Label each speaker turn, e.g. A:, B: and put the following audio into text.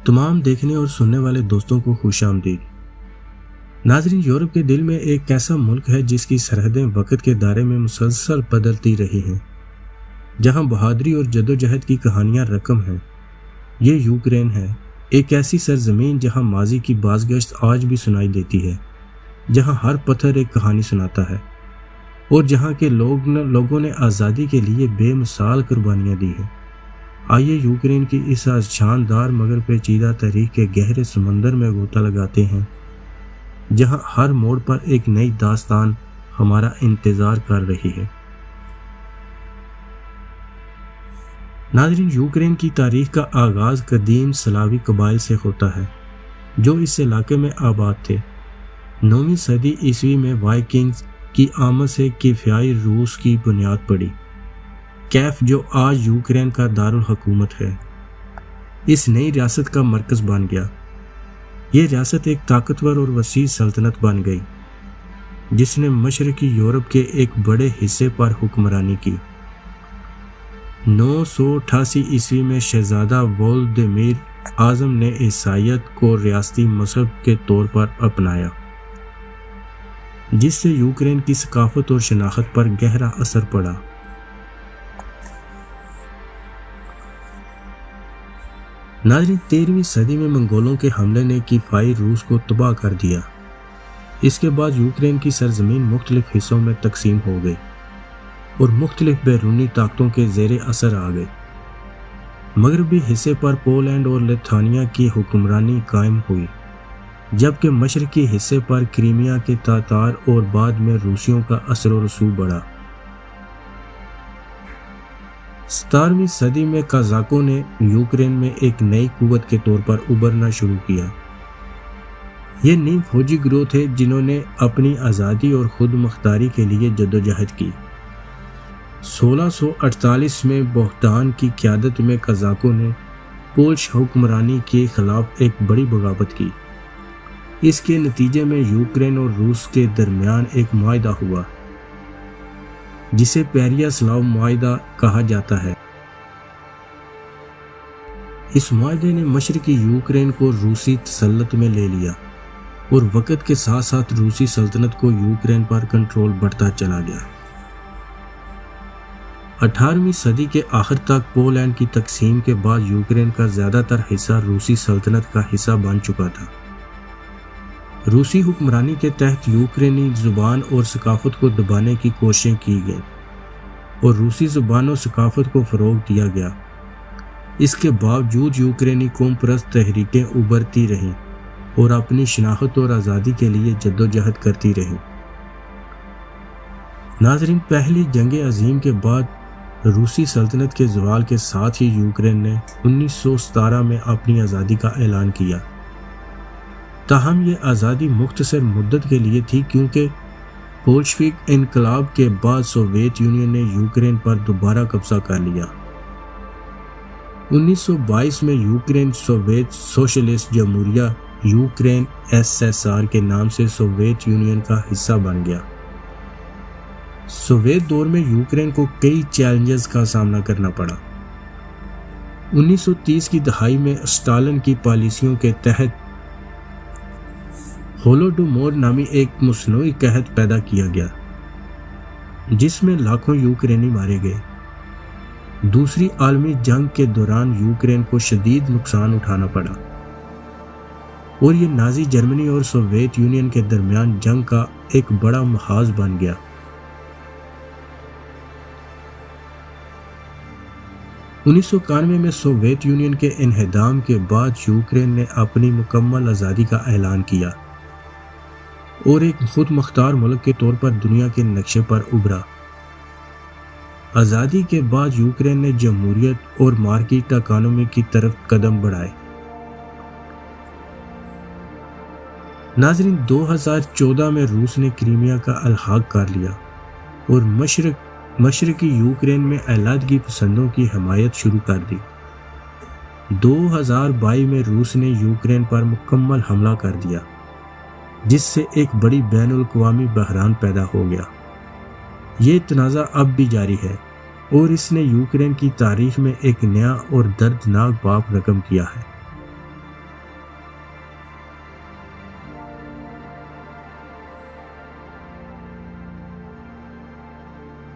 A: تمام دیکھنے اور سننے والے دوستوں کو خوش آمدید۔ ناظرین، یورپ کے دل میں ایک ایسا ملک ہے جس کی سرحدیں وقت کے دائرے میں مسلسل بدلتی رہی ہیں، جہاں بہادری اور جدوجہد کی کہانیاں رقم ہیں۔ یہ یوکرین ہے، ایک ایسی سرزمین جہاں ماضی کی بازگشت آج بھی سنائی دیتی ہے، جہاں ہر پتھر ایک کہانی سناتا ہے، اور جہاں کے لوگوں نے آزادی کے لیے بے مثال قربانیاں دی ہیں۔ آئیے یوکرین کی اس شاندار مگر پیچیدہ تاریخ کے گہرے سمندر میں غوطہ لگاتے ہیں، جہاں ہر موڑ پر ایک نئی داستان ہمارا انتظار کر رہی ہے۔ ناظرین، یوکرین کی تاریخ کا آغاز قدیم سلاوی قبائل سے ہوتا ہے جو اس علاقے میں آباد تھے۔ 9ویں صدی عیسوی میں وائکنگز کی آمد سے کیفیائی روس کی بنیاد پڑی، کیف جو آج یوکرین کا دارالحکومت ہے، اس نئی ریاست کا مرکز بن گیا۔ یہ ریاست ایک طاقتور اور وسیع سلطنت بن گئی جس نے مشرقی یورپ کے ایک بڑے حصے پر حکمرانی کی۔ 988 عیسوی میں شہزادہ ولادیمیر اعظم نے عیسائیت کو ریاستی مذہب کے طور پر اپنایا، جس سے یوکرین کی ثقافت اور شناخت پر گہرا اثر پڑا۔ ناظرین، 13ویں صدی میں منگولوں کے حملے نے کیفیائی روس کو تباہ کر دیا۔ اس کے بعد یوکرین کی سرزمین مختلف حصوں میں تقسیم ہو گئی اور مختلف بیرونی طاقتوں کے زیر اثر آ گئی۔ مغربی حصے پر پولینڈ اور لیتھانیا کی حکمرانی قائم ہوئی، جبکہ مشرقی حصے پر کریمیا کے تاتار اور بعد میں روسیوں کا اثر و رسوخ بڑھا۔ 17ویں صدی میں قازاقوں نے یوکرین میں ایک نئی قوت کے طور پر ابھرنا شروع کیا۔ یہ نیم فوجی گروہ تھے جنہوں نے اپنی آزادی اور خود مختاری کے لیے جدوجہد کی۔ 1648 میں بوہدان کی قیادت میں قازاقوں نے پولش حکمرانی کے خلاف ایک بڑی بغاوت کی۔ اس کے نتیجے میں یوکرین اور روس کے درمیان ایک معاہدہ ہوا جسے پیریاسلاو معاہدہ کہا جاتا ہے۔ اس معاہدے نے مشرقی یوکرین کو روسی تسلط میں لے لیا اور وقت کے ساتھ ساتھ روسی سلطنت کو یوکرین پر کنٹرول بڑھتا چلا گیا۔ 18ویں صدی کے آخر تک پولینڈ کی تقسیم کے بعد یوکرین کا زیادہ تر حصہ روسی سلطنت کا حصہ بن چکا تھا۔ روسی حکمرانی کے تحت یوکرینی زبان اور ثقافت کو دبانے کی کوششیں کی گئیں اور روسی زبان و ثقافت کو فروغ دیا گیا۔ اس کے باوجود یوکرینی قوم پرست تحریکیں ابھرتی رہیں اور اپنی شناخت اور آزادی کے لیے جدوجہد کرتی رہیں۔ ناظرین، پہلی جنگ عظیم کے بعد روسی سلطنت کے زوال کے ساتھ ہی یوکرین نے 1917 میں اپنی آزادی کا اعلان کیا۔ تاہم یہ آزادی مختصر مدت کے لیے تھی کیونکہ بولشوک انقلاب کے بعد سوویت یونین نے یوکرین پر دوبارہ قبضہ کر لیا۔ 1922 میں یوکرین سوویت سوشلسٹ جمہوریہ یوکرین SSR کے نام سے سوویت یونین کا حصہ بن گیا۔ سوویت دور میں یوکرین کو کئی چیلنجز کا سامنا کرنا پڑا۔ 1930 کی دہائی میں اسٹالن کی پالیسیوں کے تحت ہولوڈومور نامی ایک مصنوعی قحط پیدا کیا گیا جس میں لاکھوں یوکرینی مارے گئے۔ دوسری عالمی جنگ کے دوران یوکرین کو شدید نقصان اٹھانا پڑا اور یہ نازی جرمنی اور سوویت یونین کے درمیان جنگ کا ایک بڑا محاذ بن گیا۔ 1991 میں سوویت یونین کے انہدام کے بعد یوکرین نے اپنی مکمل آزادی کا اعلان کیا اور ایک خود مختار ملک کے طور پر دنیا کے نقشے پر ابھرا۔ آزادی کے بعد یوکرین نے جمہوریت اور مارکیٹ اکانومی کی طرف قدم بڑھائے۔ ناظرین، 2014 میں روس نے کریمیا کا الحاق کر لیا اور مشرقی یوکرین میں علیحدگی پسندوں کی حمایت شروع کر دی۔ 2022 میں روس نے یوکرین پر مکمل حملہ کر دیا جس سے ایک بڑی بین الاقوامی بحران پیدا ہو گیا۔ یہ تنازع اب بھی جاری ہے اور اس نے یوکرین کی تاریخ میں ایک نیا اور دردناک باب رقم کیا ہے۔